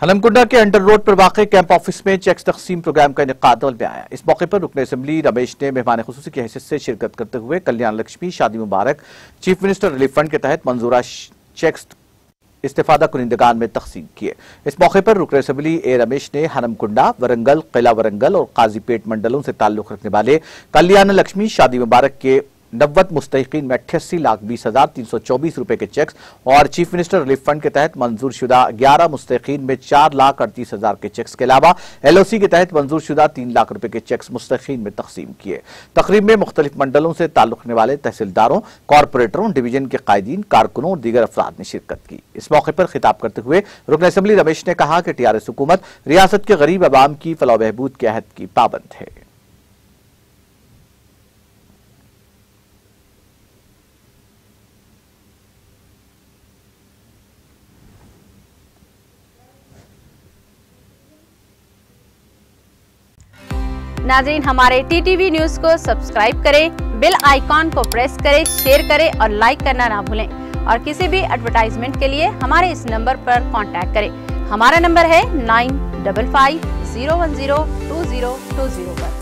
हनमकुंडा के under road पर वाक़ कैंप ऑफिस में चेक्स तकसीम प्रोग्राम का इनेकाद अमल में आया। इस मौके पर रुकन असेंबली रमेश ने मेहमान खुसूसी की हैसियत से शिरकत करते हुए कल्याण लक्ष्मी शादी मुबारक चीफ मिनिस्टर रिलीफ फंड के तहत मंजूरा चेक्स इस्तेफादा कुनिंदगान में तकसीम किए। इस मौके पर रुकन असेंबली ए रमेश ने हनमकुंडा, वरंगल, किला वरंगल और काजीपेट मंडलों से ताल्लुक रखने वाले कल्याण लक्ष्मी शादी मुबारक के 90 मुस्तहिकीन में 88,20,324 रुपए के चेक्स और चीफ मिनिस्टर रिलीफ फंड के तहत मंजूर शुदा 11 मुस्तहिकीन में 4,38,000 के चेक्स के अलावा LOC के तहत मंजूर शुदा 3 लाख रुपए के चेक्स मुस्तहिकीन में तकसीम किए। तकरीब में मुख्तलिफ मंडलों से ताल्लुक रखने वाले तहसीलदारों, कॉरपोरेटरों, डिवीजन के कायदीन, कारकुनों और दीगर अफराद ने शिरकत की। इस मौके पर खिताब करते हुए रुकन असेंबली रमेश ने कहा कि TRS हुकूमत रियासत के गरीब अवाम की फलाह बहबूद के अहद की पाबंद है। नाज़रीन, हमारे TTV न्यूज़ को सब्सक्राइब करें, बेल आइकॉन को प्रेस करें, शेयर करें और लाइक करना ना भूलें। और किसी भी एडवर्टाइजमेंट के लिए हमारे इस नंबर पर कांटेक्ट करें। हमारा नंबर है 9550102020 पर।